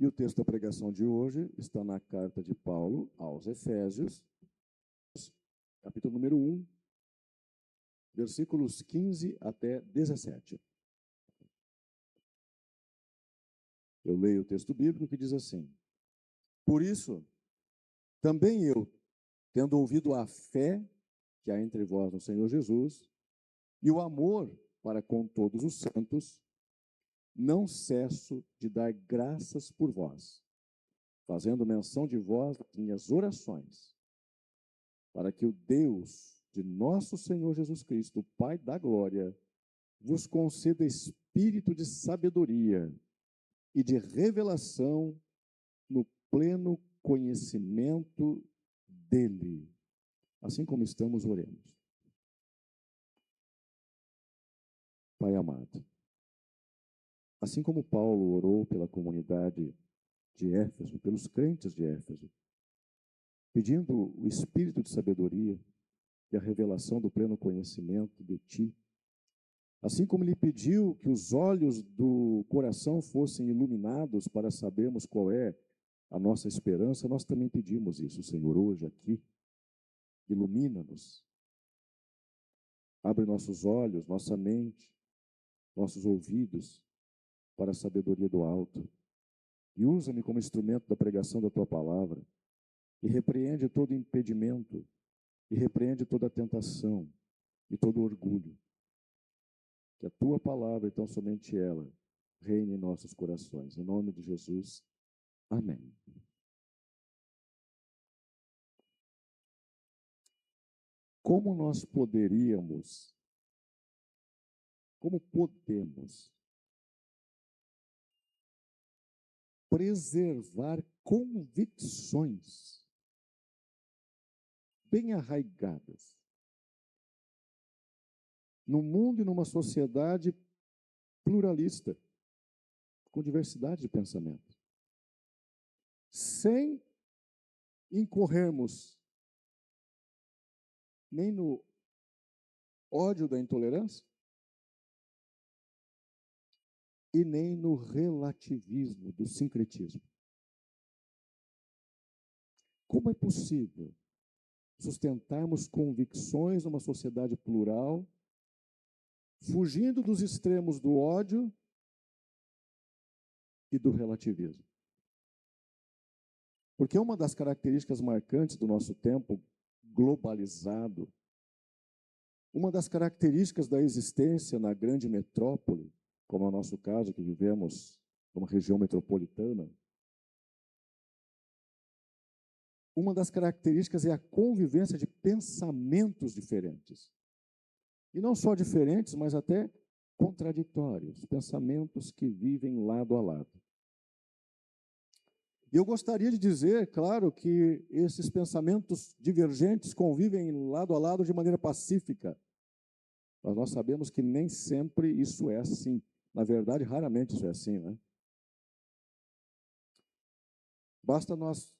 E o texto da pregação de hoje está na carta de Paulo aos Efésios, capítulo número 1, versículos 15 até 17. Eu leio o texto bíblico que diz assim: Por isso, também eu, tendo ouvido a fé que há entre vós no Senhor Jesus, e o amor para com todos os santos, não cesso de dar graças por vós, fazendo menção de vós nas minhas orações, para que o Deus de nosso Senhor Jesus Cristo, Pai da glória, vos conceda espírito de sabedoria e de revelação no pleno conhecimento dele. Assim como estamos, oremos. Pai amado, assim como Paulo orou pela comunidade de Éfeso, pelos crentes de Éfeso, pedindo o espírito de sabedoria e a revelação do pleno conhecimento de Ti, assim como ele pediu que os olhos do coração fossem iluminados para sabermos qual é a nossa esperança, nós também pedimos isso, Senhor, hoje aqui. Ilumina-nos, abre nossos olhos, nossa mente, nossos ouvidos para a sabedoria do alto. E usa-me como instrumento da pregação da Tua palavra. E repreende todo impedimento, e repreende toda tentação e todo orgulho. Que a Tua palavra, e tão somente ela, reine em nossos corações. Em nome de Jesus, amém. Como podemos preservar convicções bem arraigadas num mundo e numa sociedade pluralista, com diversidade de pensamento, sem incorrermos nem no ódio da intolerância e nem no relativismo do sincretismo. Como é possível sustentarmos convicções numa sociedade plural, fugindo dos extremos do ódio e do relativismo? Porque uma das características marcantes do nosso tempo globalizado, uma das características da existência na grande metrópole, como é o nosso caso, que vivemos numa região metropolitana, uma das características é a convivência de pensamentos diferentes. E não só diferentes, mas até contraditórios, pensamentos que vivem lado a lado. E eu gostaria de dizer, claro, que esses pensamentos divergentes convivem lado a lado de maneira pacífica. Mas nós sabemos que nem sempre isso é assim. Na verdade, raramente isso é assim, né? Basta nós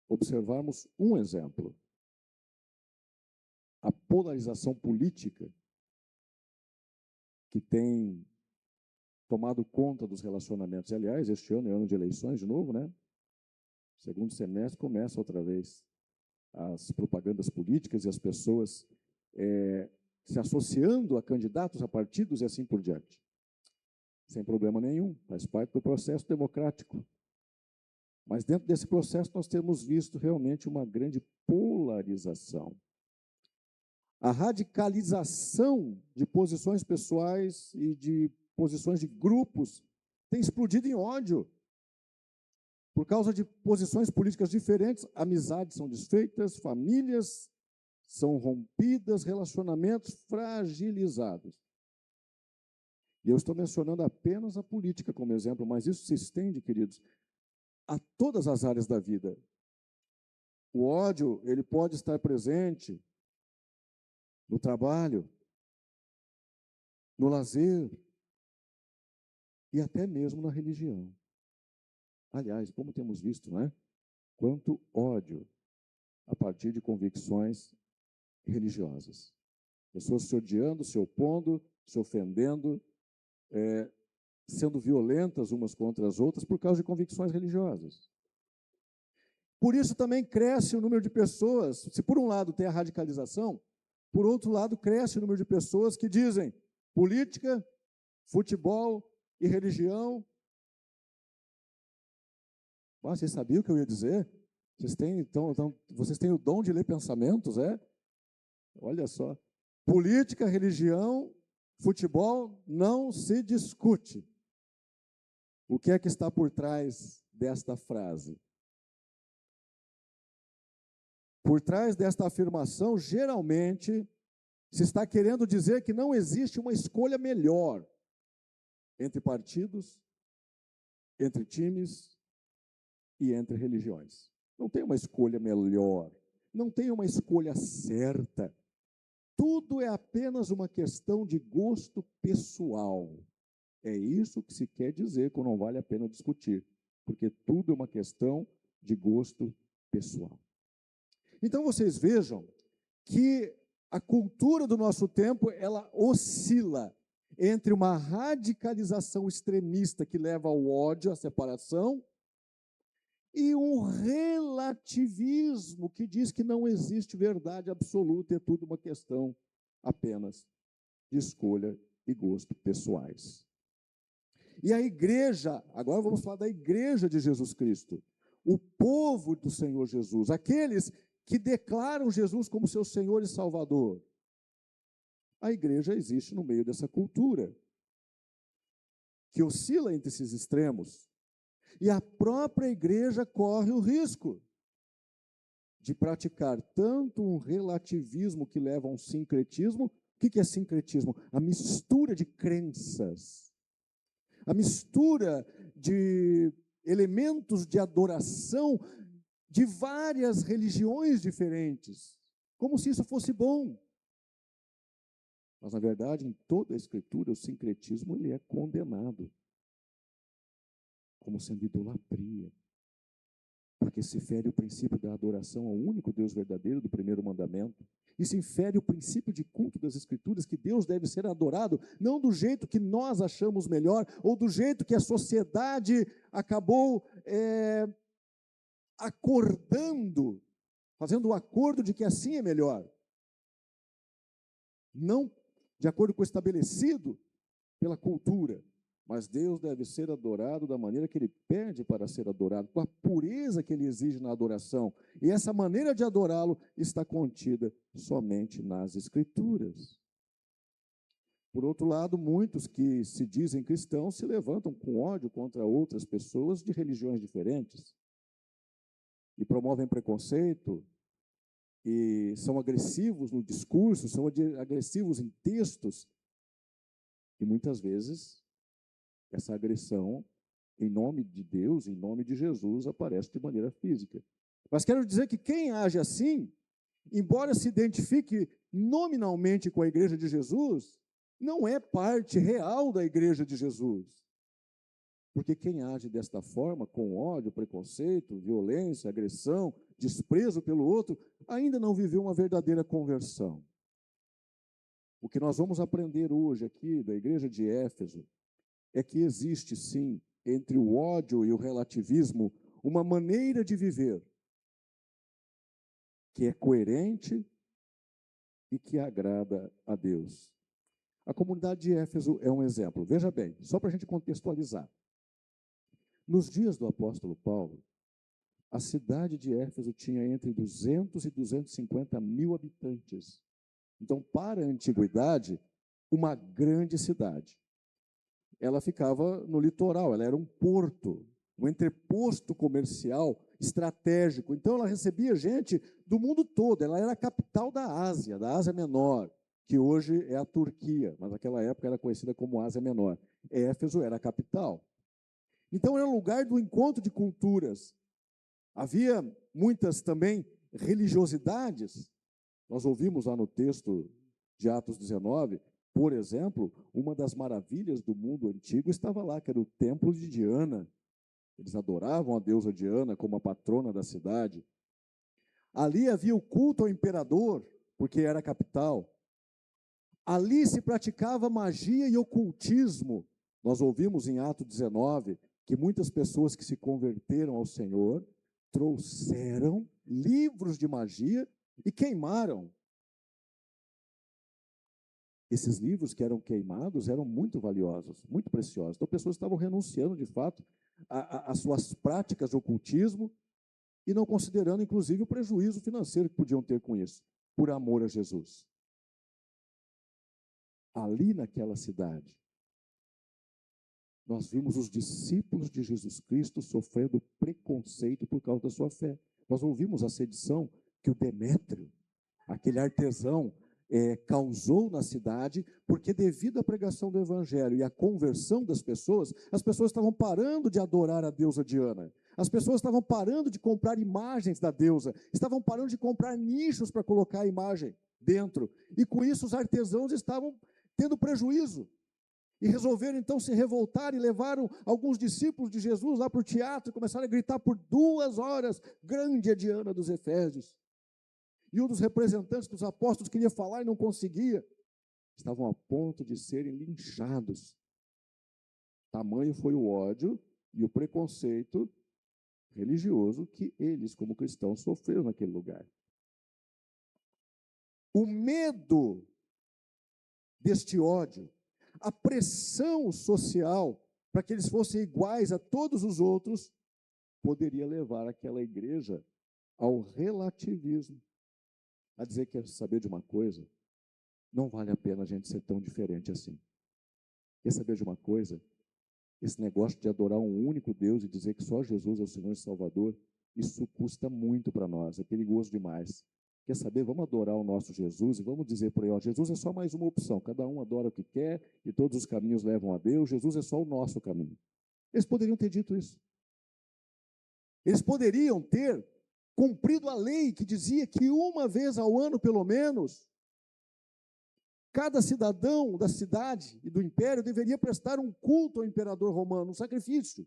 observarmos um exemplo. A polarização política que tem tomado conta dos relacionamentos. Aliás, este ano é ano de eleições de novo, né? Segundo semestre começa outra vez as propagandas políticas e as pessoas se associando a candidatos, a partidos e assim por diante. Sem problema nenhum, faz parte do processo democrático. Mas dentro desse processo nós temos visto realmente uma grande polarização. A radicalização de posições pessoais e de posições de grupos tem explodido em ódio. Por causa de posições políticas diferentes, amizades são desfeitas, famílias são rompidas, relacionamentos fragilizados. E eu estou mencionando apenas a política como exemplo, mas isso se estende, queridos, a todas as áreas da vida. O ódio, ele pode estar presente no trabalho, no lazer e até mesmo na religião. Aliás, como temos visto, não é? Quanto ódio a partir de convicções religiosas. Pessoas se odiando, se opondo, se ofendendo, sendo violentas umas contra as outras por causa de convicções religiosas. Por isso também cresce o número de pessoas, se por um lado tem a radicalização, por outro lado cresce o número de pessoas que dizem política, futebol e religião. Vocês sabiam o que eu ia dizer? Vocês têm o dom de ler pensamentos, é? Olha só. Política, religião, futebol não se discute. O que é que está por trás desta frase? Por trás desta afirmação, geralmente, se está querendo dizer que não existe uma escolha melhor entre partidos, entre times e entre religiões. Não tem uma escolha melhor, não tem uma escolha certa. Tudo é apenas uma questão de gosto pessoal. É isso que se quer dizer quando não vale a pena discutir, porque tudo é uma questão de gosto pessoal. Então vocês vejam que a cultura do nosso tempo, ela oscila entre uma radicalização extremista que leva ao ódio, à separação, e um relativismo que diz que não existe verdade absoluta, é tudo uma questão apenas de escolha e gosto pessoais. E a igreja, agora vamos falar da igreja de Jesus Cristo, o povo do Senhor Jesus, aqueles que declaram Jesus como seu Senhor e Salvador. A igreja existe no meio dessa cultura, que oscila entre esses extremos. E a própria igreja corre o risco de praticar tanto um relativismo que leva a um sincretismo. O que é sincretismo? A mistura de crenças, a mistura de elementos de adoração de várias religiões diferentes, como se isso fosse bom. Mas, na verdade, em toda a Escritura, o sincretismo ele é condenado como sendo idolatria, porque se fere o princípio da adoração ao único Deus verdadeiro do primeiro mandamento, e se infere o princípio de culto das Escrituras, que Deus deve ser adorado, não do jeito que nós achamos melhor, ou do jeito que a sociedade acabou acordando, fazendo o acordo de que assim é melhor. Não de acordo com o estabelecido pela cultura, mas Deus deve ser adorado da maneira que Ele pede para ser adorado, com a pureza que Ele exige na adoração. E essa maneira de adorá-lo está contida somente nas Escrituras. Por outro lado, muitos que se dizem cristãos se levantam com ódio contra outras pessoas de religiões diferentes e promovem preconceito, e são agressivos no discurso, são agressivos em textos, e muitas vezes essa agressão, em nome de Deus, em nome de Jesus, aparece de maneira física. Mas quero dizer que quem age assim, embora se identifique nominalmente com a igreja de Jesus, não é parte real da igreja de Jesus. Porque quem age desta forma, com ódio, preconceito, violência, agressão, desprezo pelo outro, ainda não viveu uma verdadeira conversão. O que nós vamos aprender hoje aqui da igreja de Éfeso é que existe, sim, entre o ódio e o relativismo, uma maneira de viver que é coerente e que agrada a Deus. A comunidade de Éfeso é um exemplo. Veja bem, só para a gente contextualizar. Nos dias do apóstolo Paulo, a cidade de Éfeso tinha entre 200 e 250 mil habitantes. Então, para a antiguidade, uma grande cidade. Ela ficava no litoral, ela era um porto, um entreposto comercial estratégico. Então, ela recebia gente do mundo todo. Ela era a capital da Ásia Menor, que hoje é a Turquia, mas naquela época era conhecida como Ásia Menor. Éfeso era a capital. Então, era um lugar do encontro de culturas. Havia muitas também religiosidades. Nós ouvimos lá no texto de Atos 19, por exemplo, uma das maravilhas do mundo antigo estava lá, que era o templo de Diana. Eles adoravam a deusa Diana como a patrona da cidade. Ali havia o culto ao imperador, porque era a capital. Ali se praticava magia e ocultismo. Nós ouvimos em Atos 19 que muitas pessoas que se converteram ao Senhor trouxeram livros de magia e queimaram. Esses livros que eram queimados eram muito valiosos, muito preciosos. Então, pessoas estavam renunciando, de fato, às suas práticas de ocultismo e não considerando, inclusive, o prejuízo financeiro que podiam ter com isso, por amor a Jesus. Ali naquela cidade, nós vimos os discípulos de Jesus Cristo sofrendo preconceito por causa da sua fé. Nós ouvimos a sedição que o Demétrio, aquele artesão, causou na cidade, porque devido à pregação do Evangelho e à conversão das pessoas, as pessoas estavam parando de adorar a deusa Diana, as pessoas estavam parando de comprar imagens da deusa, estavam parando de comprar nichos para colocar a imagem dentro, e com isso os artesãos estavam tendo prejuízo, e resolveram então se revoltar e levaram alguns discípulos de Jesus lá para o teatro e começaram a gritar por 2 horas, grande é Diana dos Efésios. E um dos representantes dos apóstolos queria falar e não conseguia. Estavam a ponto de serem linchados. Tamanho foi o ódio e o preconceito religioso que eles, como cristãos, sofreram naquele lugar. O medo deste ódio, a pressão social para que eles fossem iguais a todos os outros, poderia levar aquela igreja ao relativismo. A dizer que quer saber de uma coisa, não vale a pena a gente ser tão diferente assim. Quer saber de uma coisa? Esse negócio de adorar um único Deus e dizer que só Jesus é o Senhor e Salvador, isso custa muito para nós, é perigoso demais. Quer saber? Vamos adorar o nosso Jesus e vamos dizer por aí, ó, Jesus é só mais uma opção, cada um adora o que quer e todos os caminhos levam a Deus, Jesus é só o nosso caminho. Eles poderiam ter dito isso. Eles poderiam ter cumprido a lei que dizia que uma vez ao ano, pelo menos, cada cidadão da cidade e do império deveria prestar um culto ao imperador romano, um sacrifício.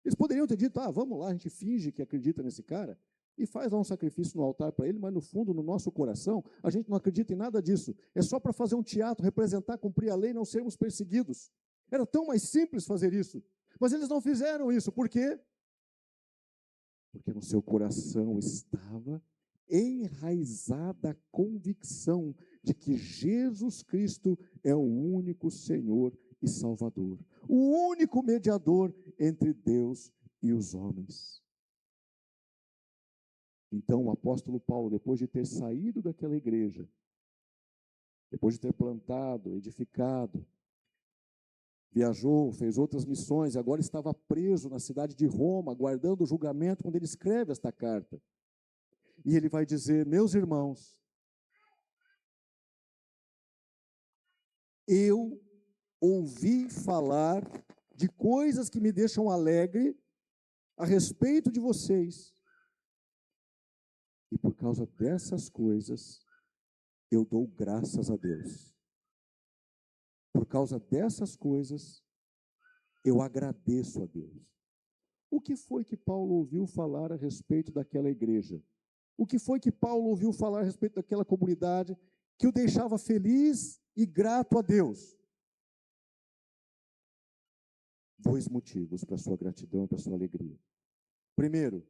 Eles poderiam ter dito, vamos lá, a gente finge que acredita nesse cara e faz lá um sacrifício no altar para ele, mas no fundo, no nosso coração, a gente não acredita em nada disso. É só para fazer um teatro, representar, cumprir a lei e não sermos perseguidos. Era tão mais simples fazer isso. Mas eles não fizeram isso. Por quê? Porque no seu coração estava enraizada a convicção de que Jesus Cristo é o único Senhor e Salvador, o único mediador entre Deus e os homens. Então o apóstolo Paulo, depois de ter saído daquela igreja, depois de ter plantado, edificado, viajou, fez outras missões, agora estava preso na cidade de Roma, aguardando o julgamento, quando ele escreve esta carta. E ele vai dizer, meus irmãos, eu ouvi falar de coisas que me deixam alegre a respeito de vocês. E por causa dessas coisas, eu dou graças a Deus. Por causa dessas coisas, eu agradeço a Deus. O que foi que Paulo ouviu falar a respeito daquela igreja? O que foi que Paulo ouviu falar a respeito daquela comunidade que o deixava feliz e grato a Deus? 2 motivos para a sua gratidão e para a sua alegria. Primeiro,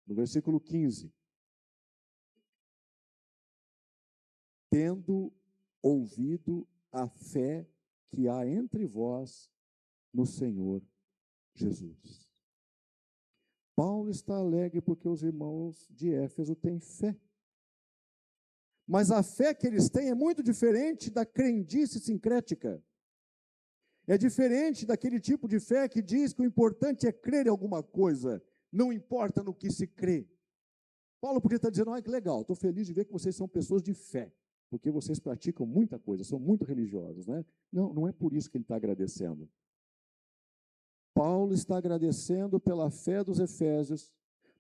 no versículo 15. Tendo ouvido a fé que há entre vós no Senhor Jesus. Paulo está alegre porque os irmãos de Éfeso têm fé. Mas a fé que eles têm é muito diferente da crendice sincrética. É diferente daquele tipo de fé que diz que o importante é crer em alguma coisa, não importa no que se crê. Paulo podia estar dizendo, que legal, estou feliz de ver que vocês são pessoas de fé, porque vocês praticam muita coisa, são muito religiosos, né? Não, não é por isso que ele está agradecendo. Paulo está agradecendo pela fé dos Efésios,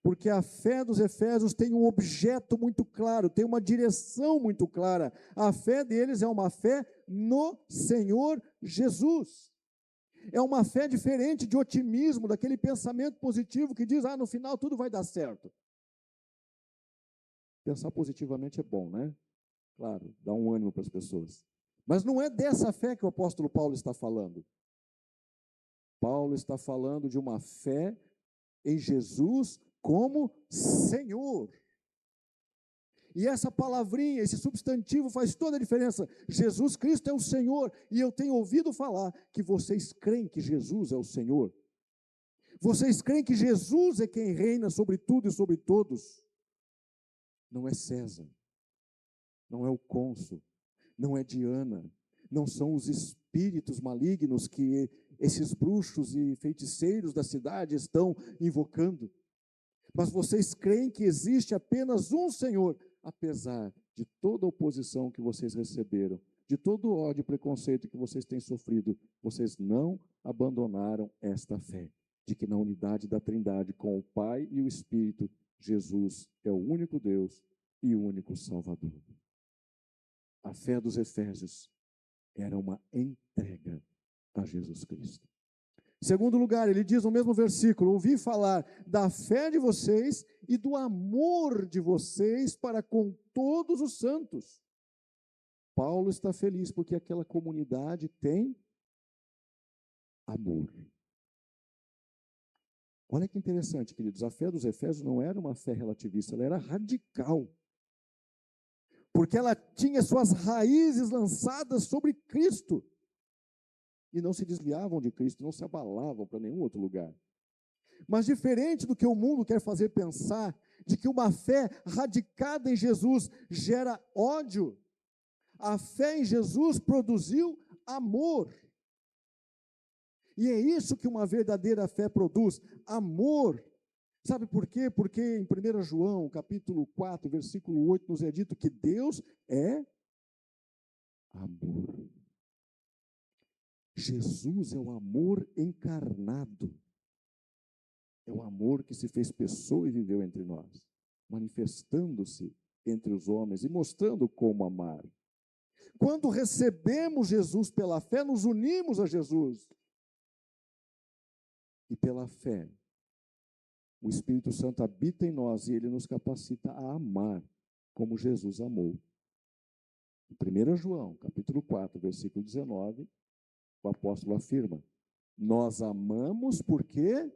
porque a fé dos Efésios tem um objeto muito claro, tem uma direção muito clara. A fé deles é uma fé no Senhor Jesus. É uma fé diferente de otimismo, daquele pensamento positivo que diz, no final tudo vai dar certo. Pensar positivamente é bom, né? Claro, dá um ânimo para as pessoas. Mas não é dessa fé que o apóstolo Paulo está falando. Paulo está falando de uma fé em Jesus como Senhor. E essa palavrinha, esse substantivo faz toda a diferença. Jesus Cristo é o Senhor, e eu tenho ouvido falar que vocês creem que Jesus é o Senhor. Vocês creem que Jesus é quem reina sobre tudo e sobre todos. Não é César, não é o cônsul, não é Diana, não são os espíritos malignos que esses bruxos e feiticeiros da cidade estão invocando. Mas vocês creem que existe apenas um Senhor, apesar de toda a oposição que vocês receberam, de todo o ódio e preconceito que vocês têm sofrido, vocês não abandonaram esta fé, de que na unidade da Trindade, com o Pai e o Espírito, Jesus é o único Deus e o único Salvador. A fé dos Efésios era uma entrega a Jesus Cristo. Segundo lugar, ele diz no mesmo versículo: ouvi falar da fé de vocês e do amor de vocês para com todos os santos. Paulo está feliz porque aquela comunidade tem amor. Olha que interessante, queridos, a fé dos Efésios não era uma fé relativista, ela era radical. Porque ela tinha suas raízes lançadas sobre Cristo. E não se desviavam de Cristo, não se abalavam para nenhum outro lugar. Mas diferente do que o mundo quer fazer pensar, de que uma fé radicada em Jesus gera ódio, a fé em Jesus produziu amor. E é isso que uma verdadeira fé produz, amor. Sabe por quê? Porque em 1 João, capítulo 4, versículo 8, nos é dito que Deus é amor. Jesus é o amor encarnado. É o amor que se fez pessoa e viveu entre nós, manifestando-se entre os homens e mostrando como amar. Quando recebemos Jesus pela fé, nos unimos a Jesus. E pela fé, o Espírito Santo habita em nós e ele nos capacita a amar como Jesus amou. Em 1 João, capítulo 4, versículo 19, o apóstolo afirma: nós amamos porque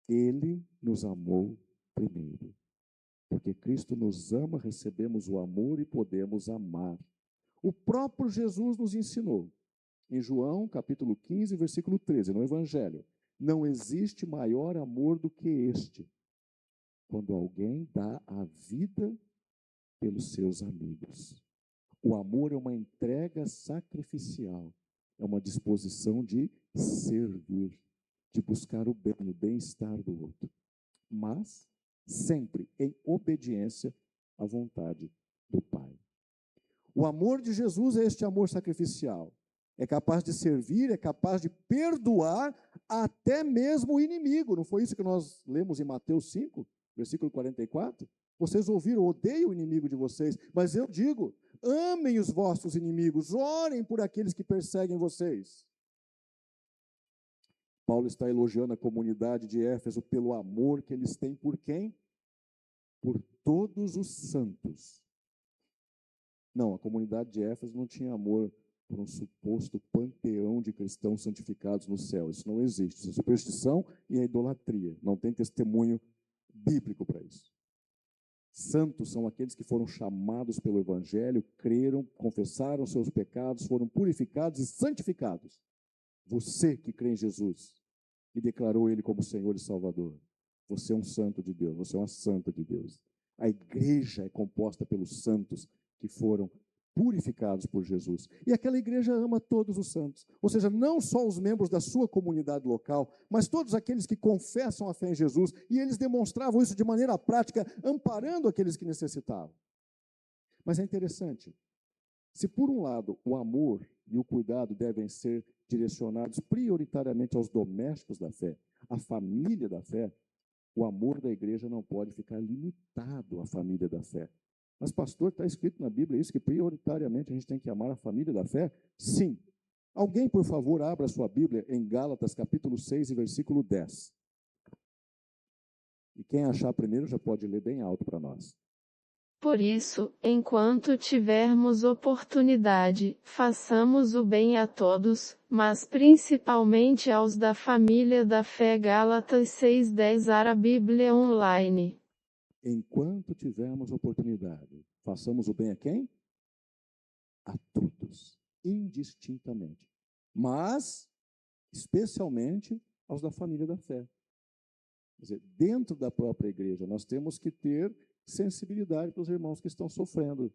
ele nos amou primeiro. Porque Cristo nos ama, recebemos o amor e podemos amar. O próprio Jesus nos ensinou, em João, capítulo 15, versículo 13, no Evangelho: não existe maior amor do que este, quando alguém dá a vida pelos seus amigos. O amor é uma entrega sacrificial, é uma disposição de servir, de buscar o bem, o bem-estar do outro, mas sempre em obediência à vontade do Pai. O amor de Jesus é este amor sacrificial. É capaz de servir, é capaz de perdoar até mesmo o inimigo. Não foi isso que nós lemos em Mateus 5, versículo 44? Vocês ouviram: odeiem o inimigo de vocês, mas eu digo: amem os vossos inimigos, orem por aqueles que perseguem vocês. Paulo está elogiando a comunidade de Éfeso pelo amor que eles têm por quem? Por todos os santos. Não, a comunidade de Éfeso não tinha amor por um suposto panteão de cristãos santificados no céu. Isso não existe. Isso é superstição e é idolatria. Não tem testemunho bíblico para isso. Santos são aqueles que foram chamados pelo Evangelho, creram, confessaram seus pecados, foram purificados e santificados. Você que crê em Jesus e declarou Ele como Senhor e Salvador, você é um santo de Deus, você é uma santa de Deus. A igreja é composta pelos santos que foram purificados por Jesus. E aquela igreja ama todos os santos, ou seja, não só os membros da sua comunidade local, mas todos aqueles que confessam a fé em Jesus, e eles demonstravam isso de maneira prática, amparando aqueles que necessitavam. Mas é interessante, se por um lado o amor e o cuidado devem ser direcionados prioritariamente aos domésticos da fé, à família da fé, o amor da igreja não pode ficar limitado à família da fé. Mas, pastor, está escrito na Bíblia isso, que prioritariamente a gente tem que amar a família da fé? Sim. Alguém, por favor, abra sua Bíblia em Gálatas, capítulo 6, e versículo 10. E quem achar primeiro já pode ler bem alto para nós. Por isso, enquanto tivermos oportunidade, façamos o bem a todos, mas principalmente aos da família da fé. Gálatas 6:10. A Bíblia Online. Enquanto tivermos oportunidade, façamos o bem a quem? A todos, indistintamente. Mas, especialmente aos da família da fé. Quer dizer, dentro da própria igreja, nós temos que ter sensibilidade para os irmãos que estão sofrendo,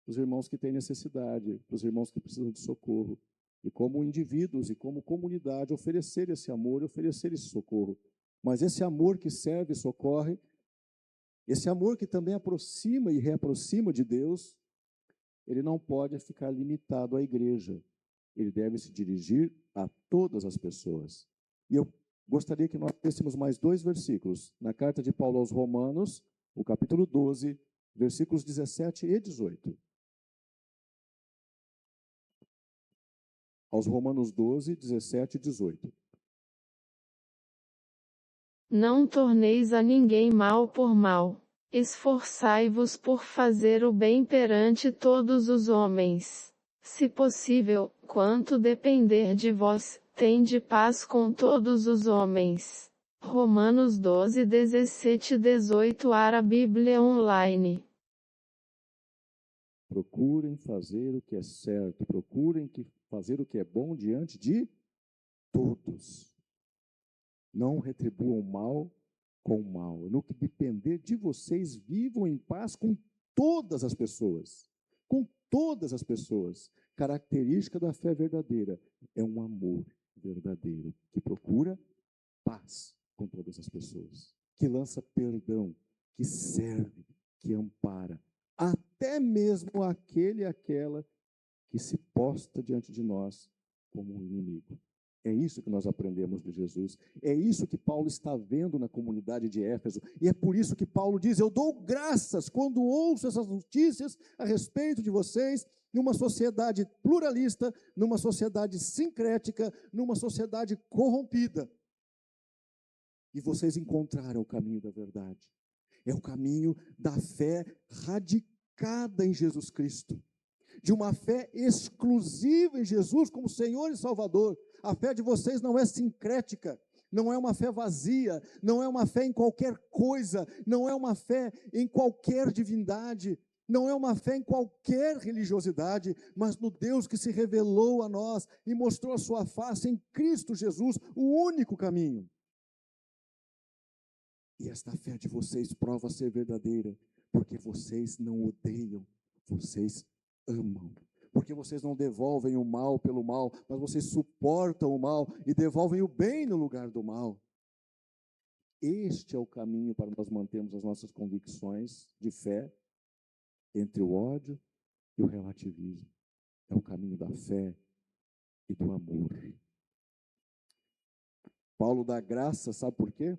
para os irmãos que têm necessidade, para os irmãos que precisam de socorro. E como indivíduos e como comunidade, oferecer esse amor, oferecer esse socorro. Mas esse amor que serve e socorre, esse amor que também aproxima e reaproxima de Deus, ele não pode ficar limitado à igreja. Ele deve se dirigir a todas as pessoas. E eu gostaria que nós lêssemos mais 2 versículos. Na carta de Paulo aos Romanos, o capítulo 12, versículos 17 e 18. Aos Romanos 12, 17 e 18. Não torneis a ninguém mal por mal. Esforçai-vos por fazer o bem perante todos os homens. Se possível, quanto depender de vós, tende paz com todos os homens. Romanos 12, 17 e 18. A Bíblia Online. Procurem fazer o que é certo, procurem fazer o que é bom diante de todos. Não retribuam mal com mal. No que depender de vocês, vivam em paz com todas as pessoas. Com todas as pessoas. Característica da fé verdadeira é um amor verdadeiro que procura paz com todas as pessoas, que lança perdão, que serve, que ampara, até mesmo aquele e aquela que se posta diante de nós como um inimigo. É isso que nós aprendemos de Jesus. É isso que Paulo está vendo na comunidade de Éfeso. E é por isso que Paulo diz: eu dou graças quando ouço essas notícias a respeito de vocês, numa sociedade pluralista, numa sociedade sincrética, numa sociedade corrompida. E vocês encontraram o caminho da verdade. É o caminho da fé radicada em Jesus Cristo. De uma fé exclusiva em Jesus como Senhor e Salvador. A fé de vocês não é sincrética, não é uma fé vazia, não é uma fé em qualquer coisa, não é uma fé em qualquer divindade, não é uma fé em qualquer religiosidade, mas no Deus que se revelou a nós e mostrou a sua face em Cristo Jesus, o único caminho. E esta fé de vocês prova ser verdadeira, porque vocês não odeiam, vocês amam. Porque vocês não devolvem o mal pelo mal, mas vocês suportam o mal e devolvem o bem no lugar do mal. Este é o caminho para nós mantermos as nossas convicções de fé entre o ódio e o relativismo. É o caminho da fé e do amor. Paulo dá graça, sabe por quê?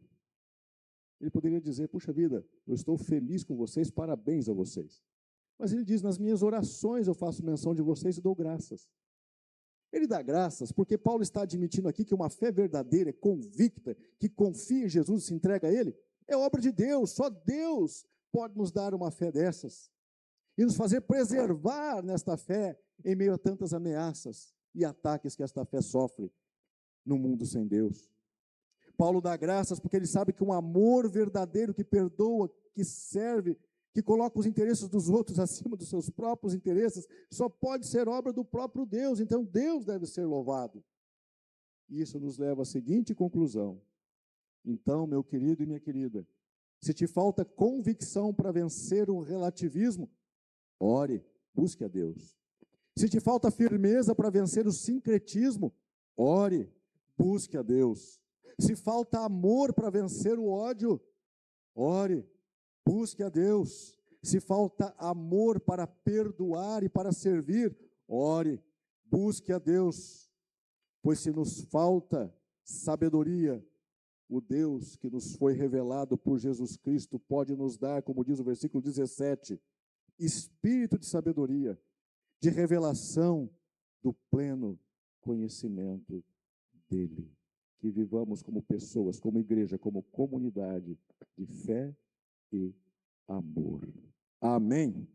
Ele poderia dizer: puxa vida, eu estou feliz com vocês, parabéns a vocês. Mas ele diz: nas minhas orações eu faço menção de vocês e dou graças. Ele dá graças porque Paulo está admitindo aqui que uma fé verdadeira, convicta, que confia em Jesus e se entrega a Ele, é obra de Deus. Só Deus pode nos dar uma fé dessas e nos fazer preservar nesta fé em meio a tantas ameaças e ataques que esta fé sofre no mundo sem Deus. Paulo dá graças porque ele sabe que um amor verdadeiro que perdoa, que serve, que coloca os interesses dos outros acima dos seus próprios interesses, só pode ser obra do próprio Deus. Então Deus deve ser louvado. E isso nos leva à seguinte conclusão: então, meu querido e minha querida, se te falta convicção para vencer o relativismo, ore, busque a Deus. Se te falta firmeza para vencer o sincretismo, ore, busque a Deus. Se falta amor para vencer o ódio, ore, busque a Deus. Se falta amor para perdoar e para servir, ore, busque a Deus. Pois se nos falta sabedoria, o Deus que nos foi revelado por Jesus Cristo pode nos dar, como diz o versículo 17, espírito de sabedoria, de revelação do pleno conhecimento dele. Que vivamos como pessoas, como igreja, como comunidade de fé e amor. Amém.